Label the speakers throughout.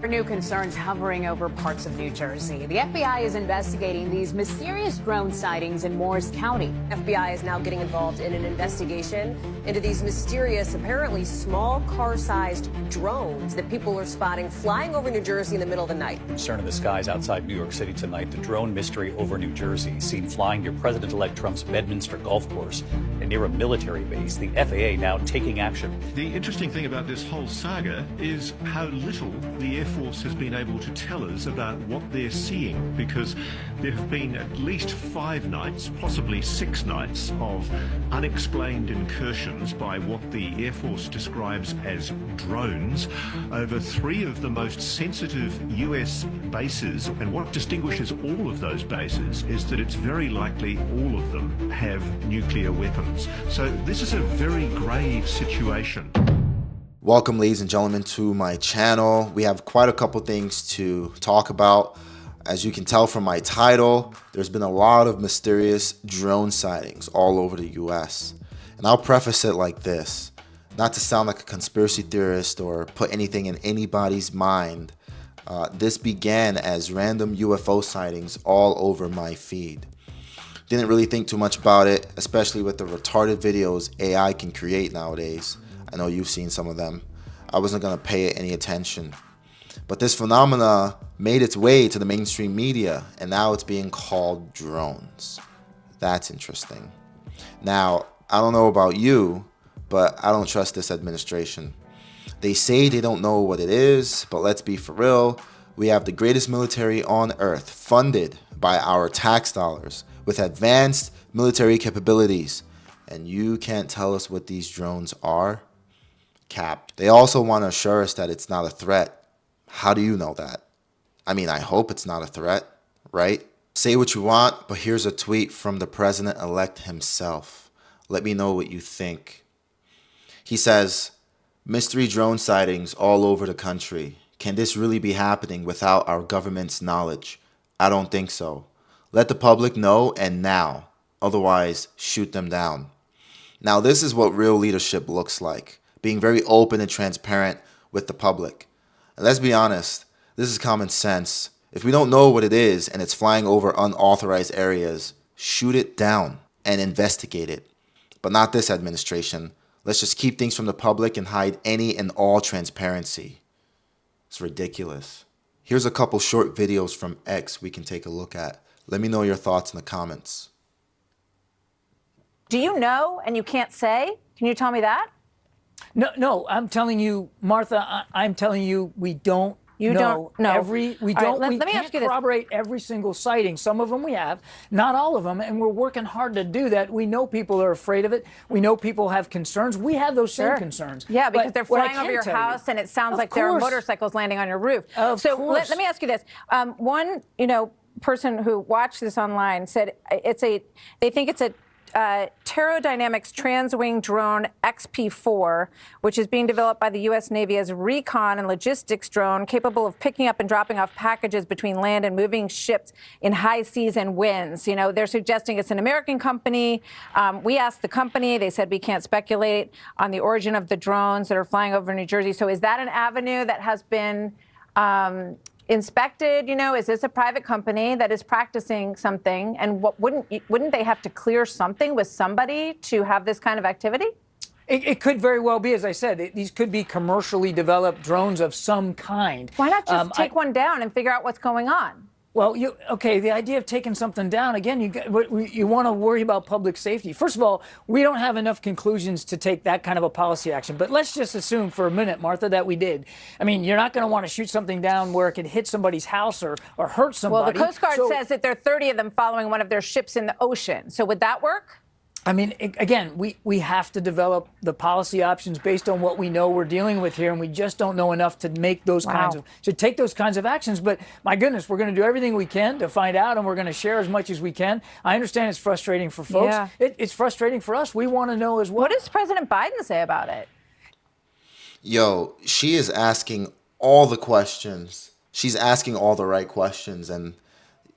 Speaker 1: New concerns hovering over parts of New Jersey. The FBI is investigating these mysterious drone sightings in Morris County.
Speaker 2: FBI is now getting involved in an investigation into these mysterious, apparently small car-sized drones that people are spotting flying over New Jersey in the middle of the night.
Speaker 3: Concern in the skies outside New York City tonight. The drone mystery over New Jersey, seen flying near President-elect Trump's Bedminster golf course and near a military base. The FAA now taking action.
Speaker 4: The interesting thing about this whole saga is how little the Air Force has been able to tell us about what they're seeing, because there have been at least 5 nights, possibly 6 nights, of unexplained incursions by what the Air Force describes as drones over 3 of the most sensitive US bases. And what distinguishes all of those bases is that it's very likely all of them have nuclear weapons. So this is a very grave situation.
Speaker 5: Welcome, ladies and gentlemen, to my channel. We have quite a couple things to talk about. As you can tell from my title, there's been a lot of mysterious drone sightings all over the US. And I'll preface it like this, not to sound like a conspiracy theorist or put anything in anybody's mind. This began as random UFO sightings all over my feed. Didn't really think too much about it, especially with the retarded videos AI can create nowadays. I know you've seen some of them. I wasn't going to pay it any attention. But this phenomena made its way to the mainstream media, and now it's being called drones. That's interesting. Now, I don't know about you, but I don't trust this administration. They say they don't know what it is, but let's be for real. We have the greatest military on earth, funded by our tax dollars, with advanced military capabilities. And you can't tell us what these drones are? Cap. They also want to assure us that it's not a threat. How do you know that? I mean, I hope it's not a threat, right? Say what you want, but here's a tweet from the president-elect himself. Let me know what you think. He says, mystery drone sightings all over the country. Can this really be happening without our government's knowledge? I don't think so. Let the public know, and now. Otherwise, shoot them down. Now, this is what real leadership looks like. Being very open and transparent with the public. And let's be honest, this is common sense. If we don't know what it is and it's flying over unauthorized areas, shoot it down and investigate it. But not this administration. Let's just keep things from the public and hide any and all transparency. It's ridiculous. Here's a couple short videos from X we can take a look at. Let me know your thoughts in the comments.
Speaker 6: Do you know and you can't say? Can you tell me that?
Speaker 7: No, I'm telling you, Martha, I'm telling you, we don't
Speaker 6: You
Speaker 7: know.
Speaker 6: don't know.
Speaker 7: We
Speaker 6: All right,
Speaker 7: don't,
Speaker 6: let
Speaker 7: we
Speaker 6: me
Speaker 7: can't
Speaker 6: ask you this.
Speaker 7: corroborate every single sighting. Some of them we have, not all of them, and we're working hard to do that. We know people are afraid of it. We know people have concerns. We have those same concerns.
Speaker 6: Yeah, because
Speaker 7: But
Speaker 6: they're
Speaker 7: what I
Speaker 6: flying over
Speaker 7: can
Speaker 6: your
Speaker 7: tell
Speaker 6: house,
Speaker 7: you-
Speaker 6: and it sounds
Speaker 7: Of
Speaker 6: like there are
Speaker 7: course.
Speaker 6: motorcycles landing on your roof.
Speaker 7: Of
Speaker 6: so
Speaker 7: course.
Speaker 6: let me ask you this. One, person who watched this online said they think it's a Pterodynamics Transwing Drone XP4, which is being developed by the U.S. Navy as a recon and logistics drone capable of picking up and dropping off packages between land and moving ships in high seas and winds. They're suggesting it's an American company. We asked the company. They said we can't speculate on the origin of the drones that are flying over New Jersey. So is that an avenue that has been inspected? Is this a private company that is practicing something? And wouldn't they have to clear something with somebody to have this kind of activity?
Speaker 7: It could very well be, as I said, these could be commercially developed drones of some kind.
Speaker 6: Why not just take one down and figure out what's going on?
Speaker 7: Well, the idea of taking something down, again, you want to worry about public safety. First of all, we don't have enough conclusions to take that kind of a policy action. But let's just assume for a minute, Martha, that we did. I mean, you're not going to want to shoot something down where it could hit somebody's house or hurt somebody.
Speaker 6: Well, the Coast Guard says that there are 30 of them following one of their ships in the ocean. So would that work?
Speaker 7: I mean, again, we have to develop the policy options based on what we know we're dealing with here, and we just don't know enough to make those to take those kinds of actions. But my goodness, we're going to do everything we can to find out, and we're going to share as much as we can. I understand it's frustrating for folks.
Speaker 6: Yeah.
Speaker 7: It's frustrating for us. We want to know as well.
Speaker 6: What does President Biden say about it?
Speaker 5: Yo, she is asking all the questions. She's asking all the right questions, and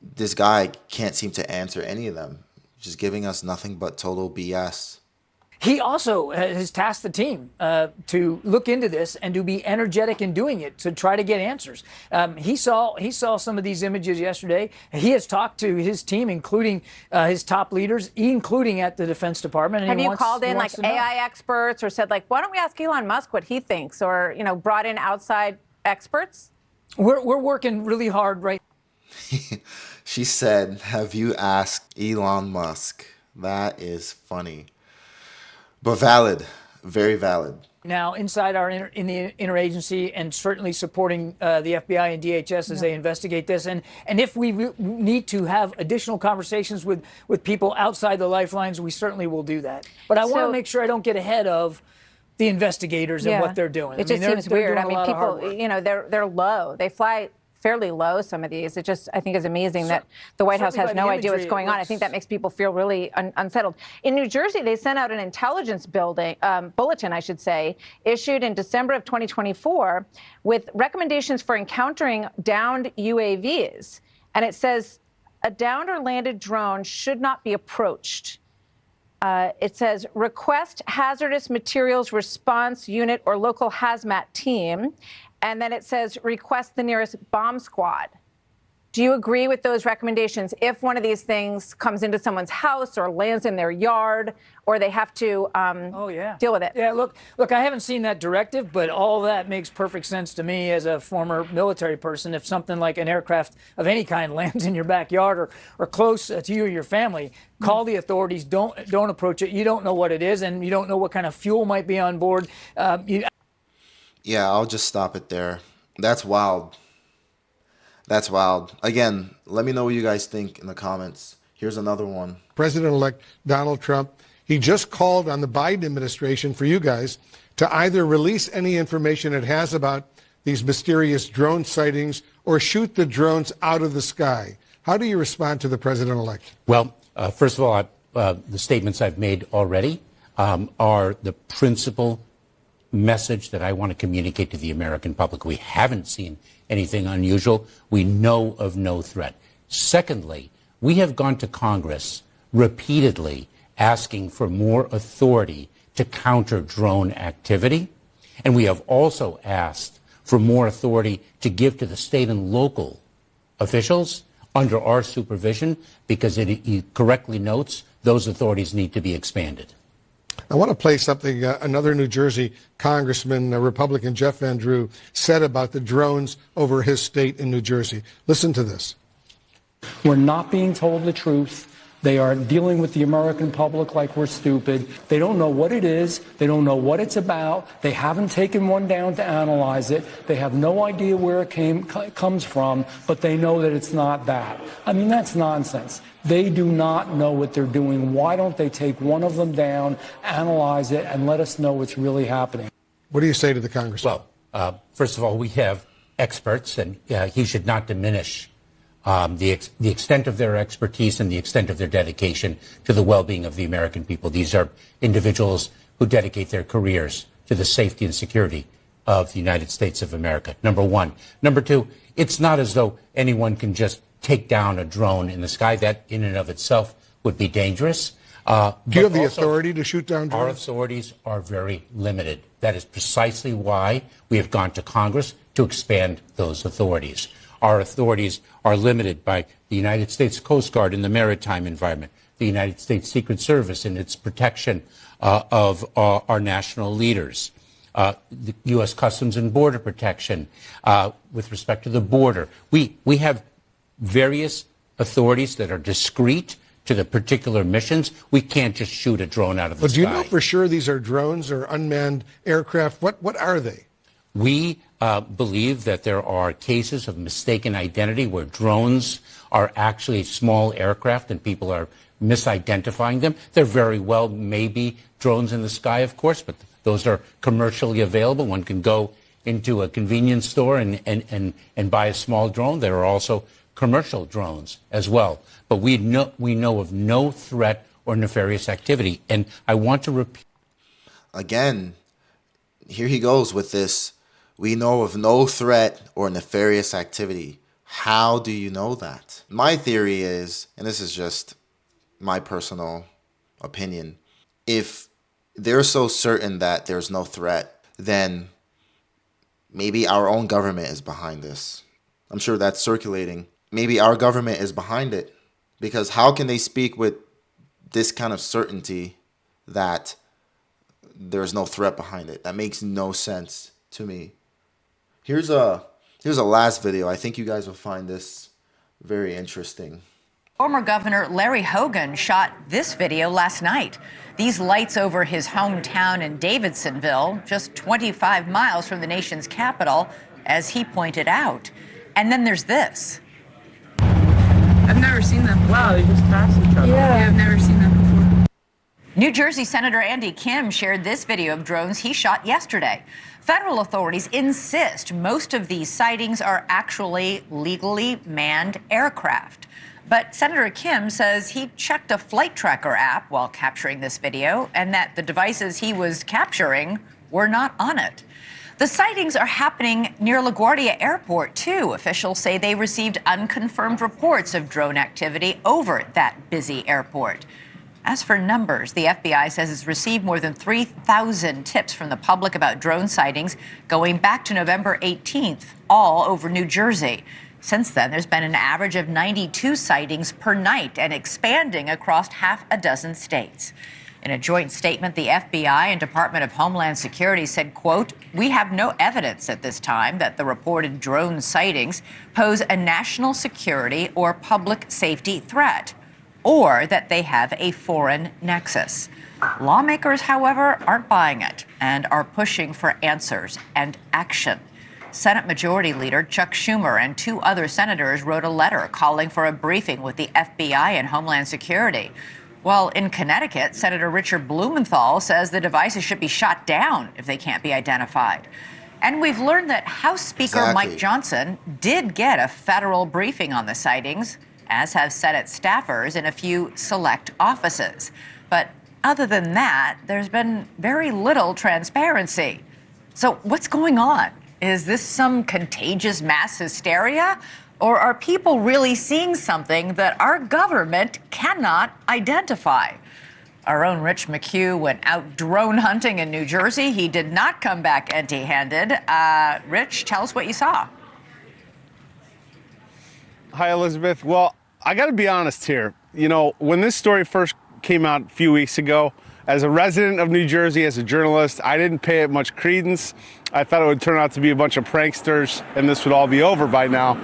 Speaker 5: this guy can't seem to answer any of them. Just giving us nothing but total BS.
Speaker 7: He also has tasked the team to look into this and to be energetic in doing it to try to get answers. He saw some of these images yesterday. He has talked to his team, including his top leaders, including at the Defense Department. And
Speaker 6: have you called in like AI experts or said, like, why don't we ask Elon Musk what he thinks, or brought in outside experts?
Speaker 7: We're working really hard right.
Speaker 5: She said, have you asked Elon Musk? That is funny. But valid, very valid.
Speaker 7: Now, inside in the interagency, and certainly supporting the FBI and DHS as they investigate this, and if we need to have additional conversations with people outside the lifelines, we certainly will do that. But I want to make sure I don't get ahead of the investigators and what they're doing.
Speaker 6: It just seems weird. I mean, people, they're low. They fly fairly low, some of these. It just, I think, is amazing that the White House has no idea what's going on. I think that makes people feel really unsettled. In New Jersey, they sent out an intelligence bulletin, I should say, issued in December of 2024 with recommendations for encountering downed UAVs. And it says a downed or landed drone should not be approached. It says, request hazardous materials response unit or local hazmat team. And then it says, request the nearest bomb squad. Do you agree with those recommendations if one of these things comes into someone's house or lands in their yard, or they have to deal with it?
Speaker 7: Yeah, look, I haven't seen that directive, but all that makes perfect sense to me as a former military person. If something like an aircraft of any kind lands in your backyard or close to you or your family, call the authorities. Don't approach it. You don't know what it is, and you don't know what kind of fuel might be on board.
Speaker 5: Yeah, I'll just stop it there. That's wild. That's wild. Again, let me know what you guys think in the comments. Here's another one.
Speaker 8: President-elect Donald Trump, he just called on the Biden administration for you guys to either release any information it has about these mysterious drone sightings or shoot the drones out of the sky. How do you respond to the president-elect?
Speaker 9: Well, first of all, the statements I've made already are the principal message that I want to communicate to the American public. We haven't seen anything unusual. We know of no threat. Secondly, we have gone to Congress repeatedly asking for more authority to counter drone activity. And we have also asked for more authority to give to the state and local officials under our supervision, because it correctly notes those authorities need to be expanded.
Speaker 8: I want to play something another New Jersey congressman, Republican Jeff Van Drew, said about the drones over his state in New Jersey. Listen to this.
Speaker 10: We're not being told the truth. They are dealing with the American public like we're stupid. They don't know what it is. They don't know what it's about. They haven't taken one down to analyze it. They have no idea where it comes from, but they know that it's not that. I mean, that's nonsense. They do not know what they're doing. Why don't they take one of them down, analyze it, and let us know what's really happening?
Speaker 8: What do you say to the congressman?
Speaker 9: Well, first of all, we have experts, and he should not diminish the extent of their expertise and the extent of their dedication to the well-being of the American people. These are individuals who dedicate their careers to the safety and security of the United States of America, number one. Number two, it's not as though anyone can just take down a drone in the sky. That in and of itself would be dangerous.
Speaker 8: Do you have the authority to shoot down drones?
Speaker 9: Our authorities are very limited. That is precisely why we have gone to Congress to expand those authorities. Our authorities are limited by the United States Coast Guard in the maritime environment, the United States Secret Service in its protection of our national leaders, the U.S. Customs and Border Protection with respect to the border. We have various authorities that are discrete to the particular missions. We can't just shoot a drone out of the sky.
Speaker 8: But do you know for sure these are drones or unmanned aircraft? What are they?
Speaker 9: We believe that there are cases of mistaken identity where drones are actually small aircraft and people are misidentifying them. There very well may be drones in the sky, of course, but those are commercially available. One can go into a convenience store and buy a small drone. There are also commercial drones as well. But we know of no threat or nefarious activity. And I want to repeat.
Speaker 5: Again, here he goes with this. We know of no threat or nefarious activity. How do you know that? My theory is, and this is just my personal opinion, if they're so certain that there's no threat, then maybe our own government is behind this. I'm sure that's circulating. Maybe our government is behind it, because how can they speak with this kind of certainty that there's no threat behind it? That makes no sense to me. Here's a last video. I think you guys will find this very interesting.
Speaker 11: Former Governor Larry Hogan shot this video last night. These lights over his hometown in Davidsonville, just 25 miles from the nation's capital, as he pointed out. And then there's this.
Speaker 12: I've never seen them. Wow, they just passed each other. Yeah, I've never seen them before.
Speaker 11: New Jersey Senator Andy Kim shared this video of drones he shot yesterday. Federal authorities insist most of these sightings are actually legally manned aircraft. But Senator Kim says he checked a flight tracker app while capturing this video and that the devices he was capturing were not on it. The sightings are happening near LaGuardia Airport, too. Officials say they received unconfirmed reports of drone activity over that busy airport. As for numbers, the FBI says it's received more than 3,000 tips from the public about drone sightings going back to November 18th, all over New Jersey. Since then, there's been an average of 92 sightings per night and expanding across half a dozen states. In a joint statement, the FBI and Department of Homeland Security said, quote, "We have no evidence at this time that the reported drone sightings pose a national security or public safety threat, or that they have a foreign nexus." Lawmakers, however, aren't buying it and are pushing for answers and action. Senate Majority Leader Chuck Schumer and 2 other senators wrote a letter calling for a briefing with the FBI and Homeland Security. Well, in Connecticut, Senator Richard Blumenthal says the devices should be shot down if they can't be identified. And we've learned that House Speaker Mike Johnson did get a federal briefing on the sightings, as have Senate staffers in a few select offices. But other than that, there's been very little transparency. So what's going on? Is this some contagious mass hysteria? Or are people really seeing something that our government cannot identify? Our own Rich McHugh went out drone hunting in New Jersey. He did not come back empty-handed. Rich, tell us what you saw.
Speaker 13: Hi, Elizabeth. Well, I got to be honest here. You know, when this story first came out a few weeks ago, as a resident of New Jersey, as a journalist, I didn't pay it much credence. I thought it would turn out to be a bunch of pranksters and this would all be over by now.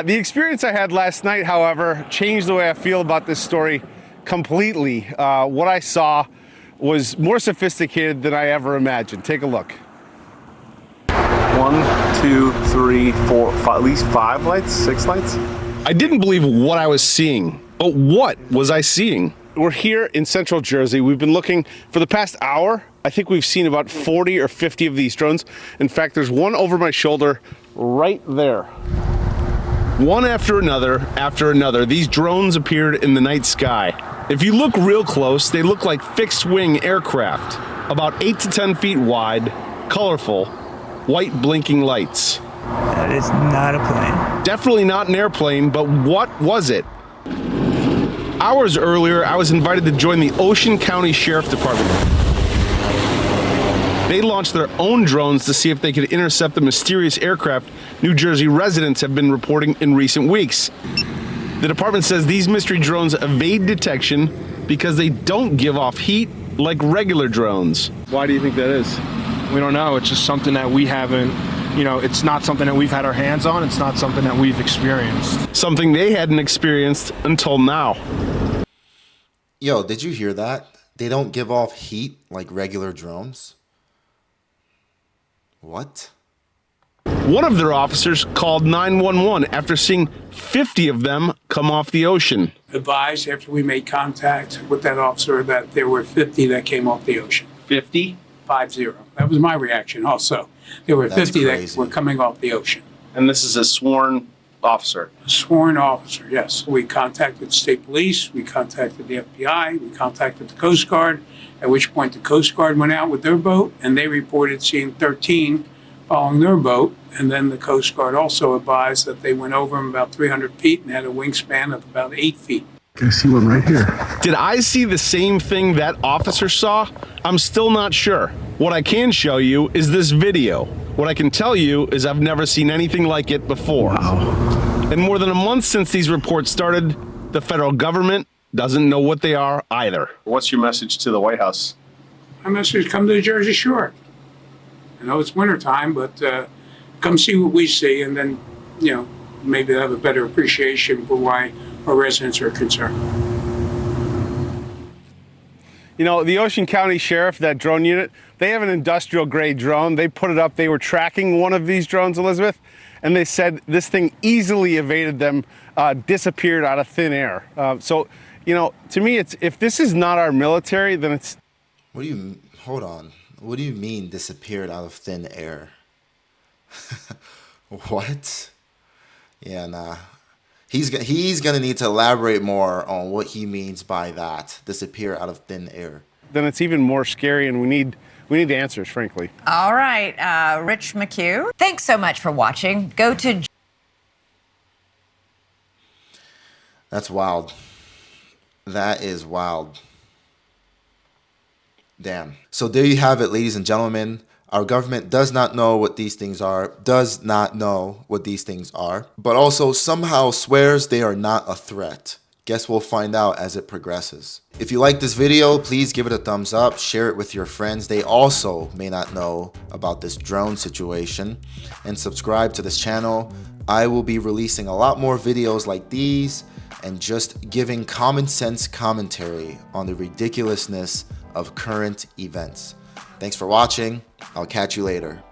Speaker 13: The experience I had last night, however, changed the way I feel about this story completely. What I saw was more sophisticated than I ever imagined. Take a look.
Speaker 14: 1, 2, 3, 4, 5, at least 5 lights, 6 lights.
Speaker 13: I didn't believe what I was seeing. But what was I seeing? We're here in central Jersey. We've been looking for the past hour. I think we've seen about 40 or 50 of these drones. In fact, there's one over my shoulder right there. One after another, these drones appeared in the night sky. If you look real close, they look like fixed-wing aircraft, about 8 to 10 feet wide, colorful, white blinking lights.
Speaker 15: That is not a plane.
Speaker 13: Definitely not an airplane, but what was it? Hours earlier, I was invited to join the Ocean County Sheriff Department. They launched their own drones to see if they could intercept the mysterious aircraft New Jersey residents have been reporting in recent weeks. The department says these mystery drones evade detection because they don't give off heat like regular drones.
Speaker 14: Why do you think that is?
Speaker 15: We don't know. It's just something that we haven't, it's not something that we've had our hands on. It's not something that we've experienced.
Speaker 13: Something they hadn't experienced until now.
Speaker 5: Yo, did you hear that? They don't give off heat like regular drones? What?
Speaker 13: One of their officers called 911 after seeing 50 of them come off the ocean.
Speaker 16: Advised after we made contact with that officer that there were 50 that came off the ocean.
Speaker 14: 50?
Speaker 16: 50. That was my reaction also. There were 50 that were coming off the ocean.
Speaker 14: And this is a sworn officer?
Speaker 16: A sworn officer, yes. We contacted state police, we contacted the FBI, we contacted the Coast Guard, at which point the Coast Guard went out with their boat and they reported seeing 13 following their boat. And then the Coast Guard also advised that they went over them about 300 feet and had a wingspan of about 8 feet.
Speaker 14: I see one right here.
Speaker 13: Did I see the same thing that officer saw? I'm still not sure. What I can show you is this video. What I can tell you is I've never seen anything like it before. Wow. In more than a month since these reports started, the federal government doesn't know what they are either.
Speaker 14: What's your message to the White House?
Speaker 16: My message: come to the Jersey Shore. I know it's wintertime, but come see what we see, and then, maybe have a better appreciation for why our residents are concerned.
Speaker 13: The Ocean County Sheriff, that drone unit, they have an industrial grade drone. They put it up. They were tracking one of these drones, Elizabeth, and they said this thing easily evaded them, disappeared out of thin air. So, to me, it's, if this is not our military, then it's...
Speaker 5: Hold on. What do you mean disappeared out of thin air? What? Yeah, nah. He's gonna need to elaborate more on what he means by that. Disappear out of thin air.
Speaker 13: Then it's even more scary, and we need the answers, frankly.
Speaker 11: All right, Rich McHugh. Thanks so much for watching. Go to...
Speaker 5: That's wild. That is wild. Damn. So there you have it, ladies and gentlemen. Our government does not know what these things are, but also somehow swears they are not a threat. Guess we'll find out as it progresses. If you like this video, please give it a thumbs up, share it with your friends. They also may not know about this drone situation, and subscribe to this channel. I will be releasing a lot more videos like these and just giving common sense commentary on the ridiculousness of current events. Thanks for watching. I'll catch you later.